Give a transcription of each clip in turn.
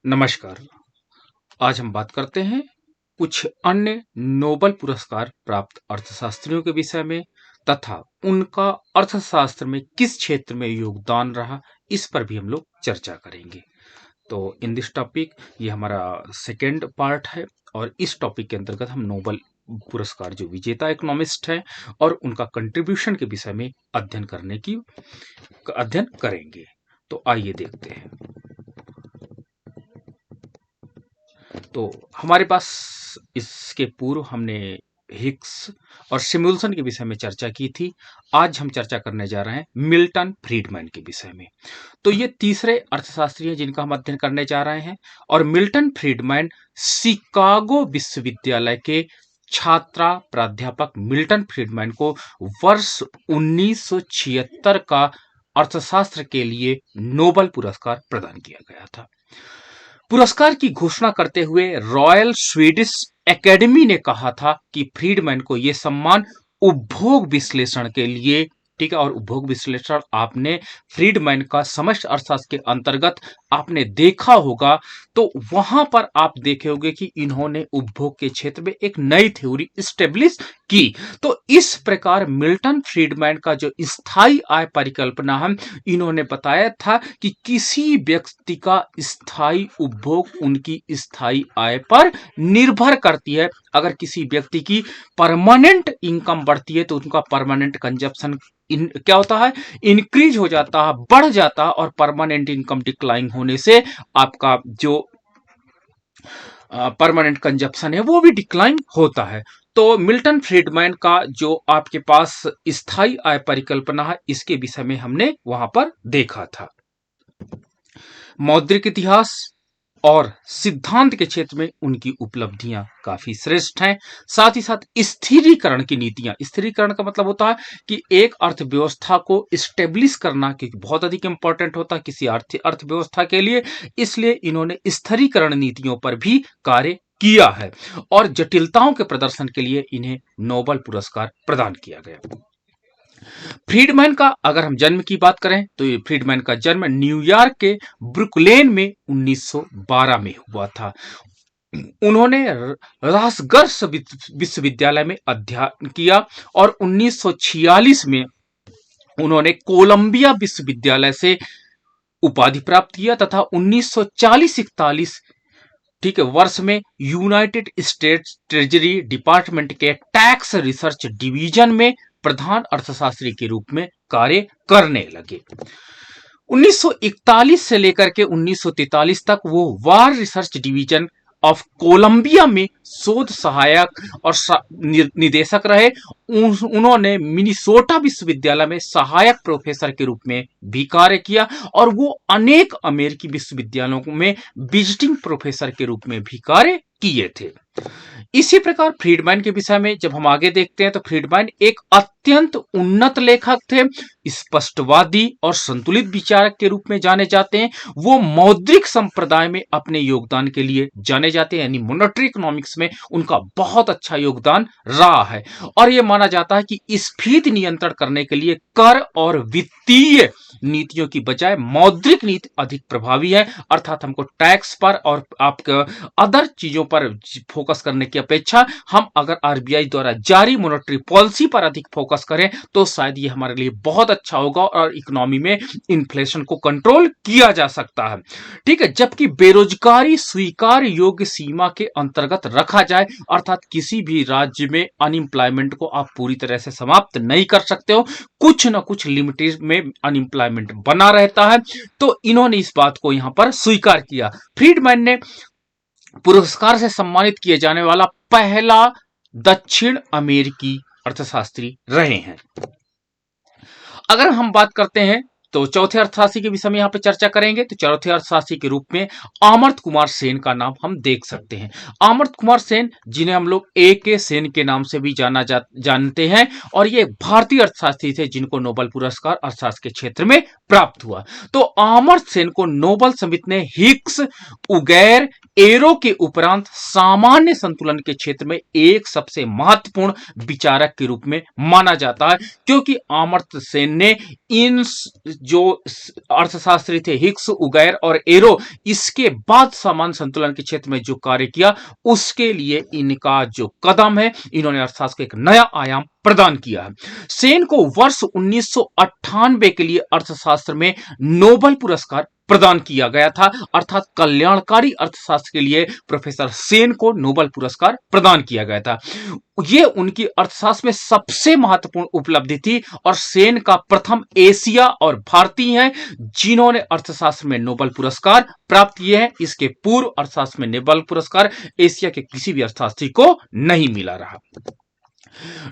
नमस्कार। आज हम बात करते हैं कुछ अन्य नोबेल पुरस्कार प्राप्त अर्थशास्त्रियों के विषय में तथा उनका अर्थशास्त्र में किस क्षेत्र में योगदान रहा, इस पर भी हम लोग चर्चा करेंगे। तो इन दिस टॉपिक ये हमारा सेकेंड पार्ट है और इस टॉपिक के अंतर्गत हम नोबेल पुरस्कार जो विजेता इकोनॉमिस्ट हैं और उनका कंट्रीब्यूशन के विषय में अध्ययन करेंगे। तो आइए देखते हैं। तो हमारे पास इसके पूर्व हमने हिग्स और सिमुल्सन के विषय में चर्चा की थी। आज हम चर्चा करने जा रहे हैं मिल्टन फ्रीडमैन के विषय में। तो ये तीसरे अर्थशास्त्री हैं जिनका हम अध्ययन करने जा रहे हैं और मिल्टन फ्रीडमैन शिकागो विश्वविद्यालय के छात्रा प्राध्यापक मिल्टन फ्रीडमैन को वर्ष 1976 का अर्थशास्त्र के लिए नोबेल पुरस्कार प्रदान किया गया था। पुरस्कार की घोषणा करते हुए रॉयल स्वीडिश एकेडमी ने कहा था कि फ्रीडमैन को यह सम्मान उपभोग विश्लेषण के लिए, ठीक है, और उपभोग विश्लेषण आपने फ्रीडमैन का समष्टि अर्थशास्त्र के अंतर्गत आपने देखा होगा, तो वहां पर आप देखे होंगे कि इन्होंने उपभोग के क्षेत्र में एक नई थ्योरी स्टेब्लिश की। तो इस प्रकार मिल्टन फ्रीडमैन का जो स्थायी आय परिकल्पना है, इन्होंने बताया था कि किसी व्यक्ति का स्थायी उपभोग उनकी स्थायी आय पर निर्भर करती है। अगर किसी व्यक्ति की परमानेंट इनकम बढ़ती है तो उनका परमानेंट कंजप्शन क्या होता है, इंक्रीज हो जाता है, बढ़ जाता है, और परमानेंट इनकम डिक्लाइन होने से आपका जो परमानेंट कंजप्शन है वो भी डिक्लाइन होता है। तो मिल्टन फ्रीडमैन का जो आपके पास स्थायी आय परिकल्पना है, इसके विषय में हमने वहां पर देखा था। मौद्रिक इतिहास और सिद्धांत के क्षेत्र में उनकी उपलब्धियां काफी श्रेष्ठ हैं। साथ ही साथ स्थिरीकरण की नीतियां, स्थिरीकरण का मतलब होता है कि एक अर्थव्यवस्था को स्टेब्लिश करना कि बहुत अधिक इंपॉर्टेंट होता है किसी अर्थव्यवस्था के लिए, इसलिए इन्होंने स्थिरीकरण नीतियों पर भी कार्य किया है और जटिलताओं के प्रदर्शन के लिए इन्हें नोबेल पुरस्कार प्रदान किया गया। फ्रीडमैन का अगर हम जन्म की बात करें तो ये फ्रीडमैन का जन्म न्यूयॉर्क के ब्रुकलेन में 1912 में हुआ था। उन्होंने रासगर्स विश्वविद्यालय में अध्ययन किया और 1946 में उन्होंने कोलंबिया विश्वविद्यालय से उपाधि प्राप्त किया तथा 1940-41 ठीक है वर्ष में यूनाइटेड स्टेट्स ट्रेजरी डिपार्टमेंट के टैक्स रिसर्च डिवीजन में प्रधान अर्थशास्त्री के रूप में कार्य करने लगे। 1941 से लेकर के 1943 तक वो वार रिसर्च डिवीजन ऑफ कोलंबिया में शोध सहायक और निदेशक रहे। उन्होंने मिनीसोटा विश्वविद्यालय में सहायक प्रोफेसर के रूप में भी कार्य किया और वो अनेक अमेरिकी विश्वविद्यालयों में विजिटिंग प्रोफेसर के रूप में भी कार्य किए थे। इसी प्रकार फ्रीडमैन के विषय में जब हम आगे देखते हैं तो फ्रीडमैन एक अत्यंत उन्नत लेखक थे, स्पष्टवादी और संतुलित विचारक के रूप में जाने जाते हैं। वो मौद्रिक संप्रदाय में अपने योगदान के लिए जाने जाते हैं, यानी मॉनेटरी इकोनॉमिक्स में उनका बहुत अच्छा योगदान रहा है और यह माना जाता है कि स्फीति नियंत्रण करने के लिए कर और वित्तीय नीतियों की बजाय मौद्रिक नीति अधिक प्रभावी है, अर्थात हमको टैक्स पर और आपके अदर चीजों पर फोकस करने की अपेक्षा हम अगर आरबीआई द्वारा जारी मॉनेटरी पॉलिसी पर अधिक फोकस करें तो शायद ये हमारे लिए बहुत अच्छा होगा और इकोनॉमी में इन्फ्लेशन को कंट्रोल किया जा सकता है। ठीक है, जबकि बेरोजगारी स्वीकार्य योग्य सीमा के अंतर्गत रखा जाए, अर्थात किसी भी राज्य में अनएम्प्लॉयमेंट को आप पूरी तरह से समाप्त नहीं कर सकते हो, कुछ ना कुछ लिमिटेड में अनएम्प्लॉयमेंट बना रहता है। तो इन्होंने इस बात को यहां पर स्वीकार किया। फ्रीडमैन ने पुरस्कार से सम्मानित किए जाने वाला पहला दक्षिण अमेरिकी अर्थशास्त्री रहे हैं। अगर हम बात करते हैं तो चौथे अर्थशास्त्री के विषय में यहां पे चर्चा करेंगे तो चौथे अर्थशास्त्री के रूप में अमर्त्य कुमार सेन का नाम हम देख सकते हैं। अमर्त्य कुमार सेन, जिन्हें हम लोग A.K. सेन के नाम से भी जानते हैं, और ये भारतीय अर्थशास्त्री थे जिनको नोबेल पुरस्कार अर्थशास्त्र के क्षेत्र में प्राप्त हुआ। तो अमर्त्य सेन को नोबेल समिति ने हिग्स, उगैर, एरो के उपरांत सामान्य संतुलन के क्षेत्र में एक सबसे महत्वपूर्ण विचारक के रूप में माना जाता है, क्योंकि अमर्त्य सेन ने इन जो अर्थशास्त्री थे हिग्स, उगैर और एरो, इसके बाद सामान्य संतुलन के क्षेत्र में जो कार्य किया उसके लिए इनका जो कदम है, इन्होंने अर्थशास्त्र को एक नया आयाम प्रदान किया है। सेन को वर्ष 1998 के लिए अर्थशास्त्र में नोबेल पुरस्कार प्रदान किया गया था, अर्थात कल्याणकारी अर्थशास्त्र के लिए प्रोफेसर सेन को नोबेल पुरस्कार प्रदान किया गया था। यह उनकी अर्थशास्त्र में सबसे महत्वपूर्ण उपलब्धि थी और सेन का प्रथम एशिया और भारतीय हैं जिन्होंने अर्थशास्त्र में नोबेल पुरस्कार प्राप्त किए हैं। इसके पूर्व अर्थशास्त्र में नोबेल पुरस्कार एशिया के किसी भी अर्थशास्त्री को नहीं मिला रहा।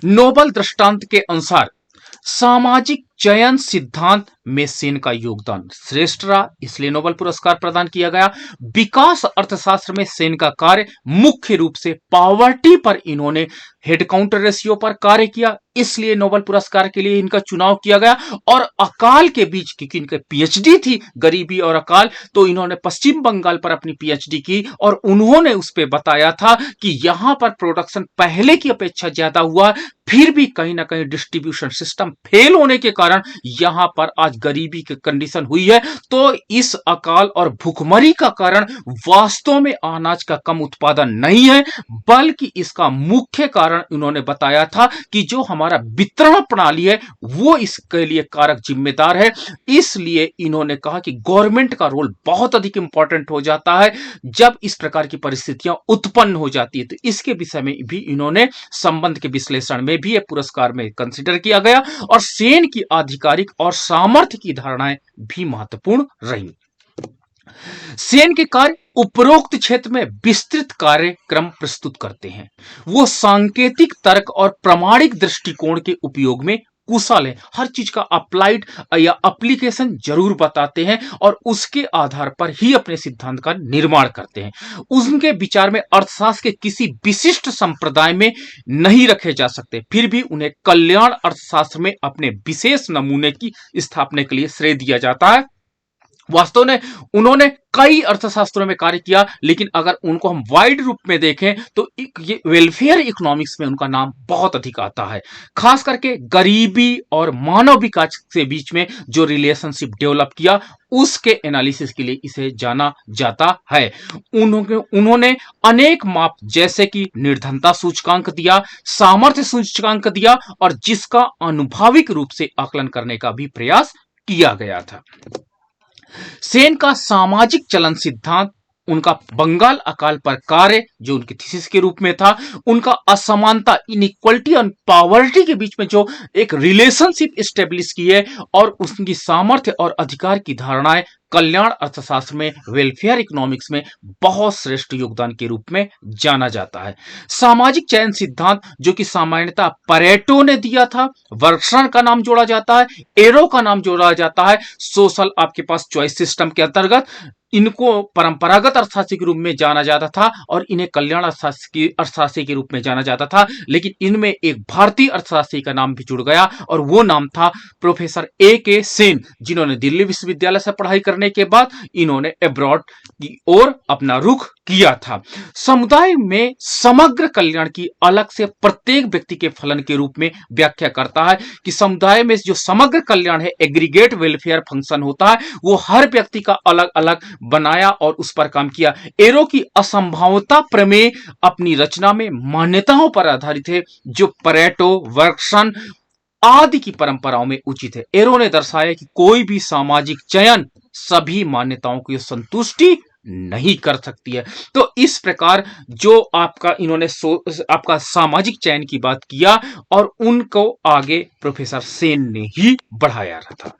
नोबेल दृष्टांत के अनुसार सामाजिक चयन सिद्धांत में सेन का योगदान श्रेष्ठ रहा, इसलिए नोबेल पुरस्कार प्रदान किया गया। विकास अर्थशास्त्र में सेन का कार्य मुख्य रूप से पॉवर्टी पर, इन्होंने हेड काउंटर रेशियो पर कार्य किया, इसलिए नोबेल पुरस्कार के लिए इनका चुनाव किया गया। और अकाल के बीच, क्योंकि इनके पीएचडी थी गरीबी और अकाल, तो इन्होंने पश्चिम बंगाल पर अपनी पीएचडी की और उन्होंने उस पर बताया था कि यहां पर प्रोडक्शन पहले की अपेक्षा ज्यादा हुआ, फिर भी कहीं ना कहीं डिस्ट्रीब्यूशन सिस्टम फेल होने के कारण यहां पर आज गरीबी की कंडीशन हुई है। तो इस अकाल और भूखमरी का कारण वास्तव में अनाज का कम उत्पादन नहीं है, बल्कि इसका मुख्य कारण इन्होंने बताया था कि जो हमारा वितरण प्रणाली है वो इसके लिए कारक जिम्मेदार है। इसलिए इन्होंने कहा कि गवर्नमेंट का रोल बहुत अधिक इंपॉर्टेंट हो जाता है जब इस प्रकार की परिस्थितियां उत्पन्न हो जाती है। तो इसके विषय में भी इन्होंने संबंध के विश्लेषण में भी पुरस्कार में कंसीडर किया गया और सेन की आधिकारिक और सामर्थ्य की धारणाएं भी महत्वपूर्ण रही। सेन के कार्य उपरोक्त क्षेत्र में विस्तृत कार्यक्रम प्रस्तुत करते हैं। वो सांकेतिक तर्क और प्रामाणिक दृष्टिकोण के उपयोग में कुशल है, हर चीज का अप्लाइड या एप्लीकेशन जरूर बताते हैं और उसके आधार पर ही अपने सिद्धांत का निर्माण करते हैं। उनके विचार में अर्थशास्त्र के किसी विशिष्ट संप्रदाय में नहीं रखे जा सकते, फिर भी उन्हें कल्याण अर्थशास्त्र में अपने विशेष नमूने की स्थापना के लिए श्रेय दिया जाता है। वास्तव में उन्होंने कई अर्थशास्त्रों में कार्य किया, लेकिन अगर उनको हम वाइड रूप में देखें तो ये वेलफेयर इकोनॉमिक्स में उनका नाम बहुत अधिक आता है। खास करके गरीबी और मानव विकास के बीच में जो रिलेशनशिप डेवलप किया उसके एनालिसिस के लिए इसे जाना जाता है। उन्होंने अनेक माप जैसे कि निर्धनता सूचकांक दिया, सामर्थ्य सूचकांक दिया और जिसका अनुभाविक रूप से आकलन करने का भी प्रयास किया गया था। सेन का सामाजिक चलन सिद्धांत, उनका बंगाल अकाल पर कार्य जो उनकी थीसिस के रूप में था, उनका असमानता इनइक्वालिटी और पॉवर्टी के बीच में जो एक रिलेशनशिप स्टेब्लिश की है और उनकी सामर्थ्य और अधिकार की धारणाएं कल्याण अर्थशास्त्र में, वेलफेयर इकोनॉमिक्स में बहुत श्रेष्ठ योगदान के रूप में जाना जाता है। सामाजिक चयन सिद्धांत जो कि सामान्यतः परेटो ने दिया था, वर्कसन का नाम जोड़ा जाता है, एरो का नाम जोड़ा जाता है। सोशल आपके पास चॉइस सिस्टम के अंतर्गत इनको परंपरागत अर्थशास्त्री के रूप में जाना जाता था और इन्हें कल्याण अर्थशास्त्री के रूप में जाना जाता था, लेकिन इनमें एक भारतीय अर्थशास्त्री का नाम भी जुड़ गया और वो नाम था प्रोफेसर A.K. सेन, जिन्होंने दिल्ली विश्वविद्यालय से पढ़ाई करने के बाद इन्होंने अब्रॉड की ओर अपना रुख किया था। समुदाय में समग्र कल्याण की अलग से प्रत्येक व्यक्ति के फलन के रूप में व्याख्या करता है कि समुदाय में जो समग्र कल्याण है, एग्रीगेट वेलफेयर फंक्शन होता है, वो हर व्यक्ति का अलग अलग बनाया और उस पर काम किया। एरो की असंभाव्यता प्रमेय अपनी रचना में मान्यताओं पर आधारित है जो परेटो, वर्कसन आदि की परंपराओं में उचित है। एरो ने दर्शाया कि कोई भी सामाजिक चयन सभी मान्यताओं की संतुष्टि नहीं कर सकती है। तो इस प्रकार जो आपका इन्होंने आपका सामाजिक चयन की बात किया और उनको आगे प्रोफेसर सेन ने ही बढ़ाया था।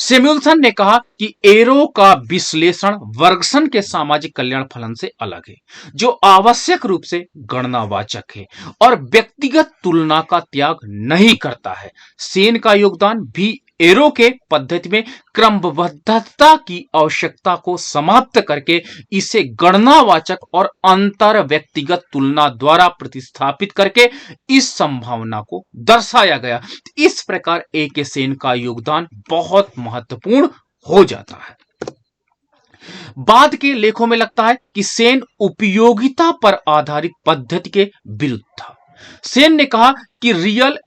सैमुअलसन ने कहा कि एरो का विश्लेषण वर्गसन के सामाजिक कल्याण फलन से अलग है, जो आवश्यक रूप से गणनावाचक है और व्यक्तिगत तुलना का त्याग नहीं करता है। सेन का योगदान भी एरो के पद्धति में क्रमबद्धता की आवश्यकता को समाप्त करके इसे गणनावाचक और अंतर व्यक्तिगत तुलना द्वारा प्रतिस्थापित करके इस संभावना को दर्शाया गया। इस प्रकार A.K. सेन का योगदान बहुत महत्वपूर्ण हो जाता है। बाद के लेखों में लगता है कि सेन उपयोगिता पर आधारित पद्धति के विरुद्ध था। सेन ने कहा कि रियल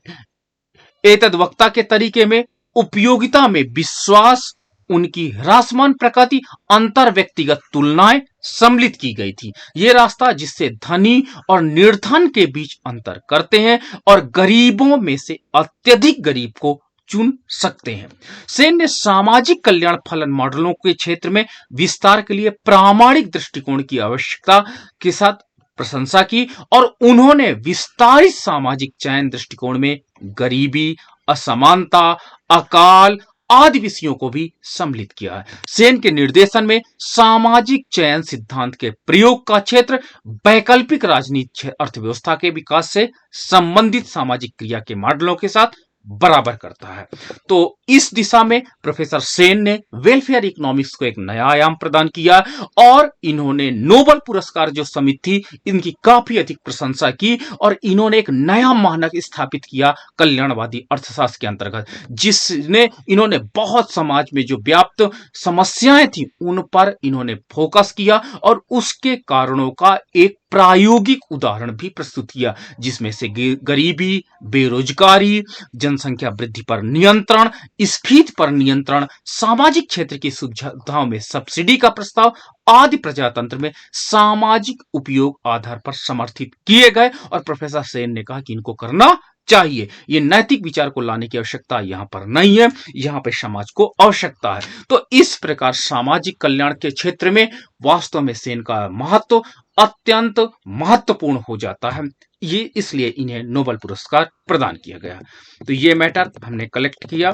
एतद्वक्ता के तरीके में उपयोगिता में विश्वास, उनकी ह्रासमान प्रकृति, अंतर व्यक्तिगत तुलनाएं सम्मिलित की गई थी। यह रास्ता जिससे धनी और निर्धन के बीच अंतर करते हैं और गरीबों में से अत्यधिक गरीब को चुन सकते हैं। सेन ने सामाजिक कल्याण फलन मॉडलों के क्षेत्र में विस्तार के लिए प्रामाणिक दृष्टिकोण की आवश्यकता के साथ प्रशंसा की और उन्होंने विस्तारित सामाजिक चयन दृष्टिकोण में गरीबी, असमानता, अकाल आदि विषयों को भी सम्मिलित किया है। सेन के निर्देशन में सामाजिक चयन सिद्धांत के प्रयोग का क्षेत्र वैकल्पिक राजनीति अर्थव्यवस्था के विकास से संबंधित सामाजिक क्रिया के मॉडलों के साथ बराबर करता है। तो इस दिशा में प्रोफेसर सेन ने वेलफेयर इकोनॉमिक्स को एक नया आयाम प्रदान किया और इन्होंने नोबेल पुरस्कार जो समिति थी इनकी काफी अधिक प्रशंसा की और इन्होंने एक नया मानक स्थापित किया कल्याणवादी अर्थशास्त्र के अंतर्गत, जिसने इन्होंने बहुत समाज में जो व्याप्त समस्याएं थी उन पर इन्होंने फोकस किया और उसके कारणों का एक प्रायोगिक उदाहरण भी प्रस्तुत किया, जिसमें से गरीबी, बेरोजगारी, जनसंख्या वृद्धि पर नियंत्रण, स्फीति पर नियंत्रण, सामाजिक क्षेत्र की सुविधाओं में सब्सिडी का प्रस्ताव आदि प्रजातंत्र में सामाजिक उपयोग आधार पर समर्थित किए गए और प्रोफेसर सेन ने कहा कि इनको करना चाहिए। ये नैतिक विचार को लाने की आवश्यकता यहां पर नहीं है, यहां पे समाज को आवश्यकता है। तो इस प्रकार सामाजिक कल्याण के क्षेत्र में वास्तव में सेन का महत्व अत्यंत महत्वपूर्ण हो जाता है। ये इसलिए इन्हें नोबेल पुरस्कार प्रदान किया गया। तो ये मैटर हमने कलेक्ट किया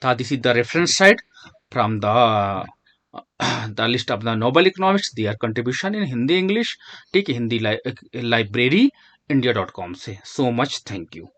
था। This is the reference site from the list of the Nobel economics, there contribution in Hindi English, ठीक है, हिंदी लाइब्रेरी इंडिया.com से। So much, thank you.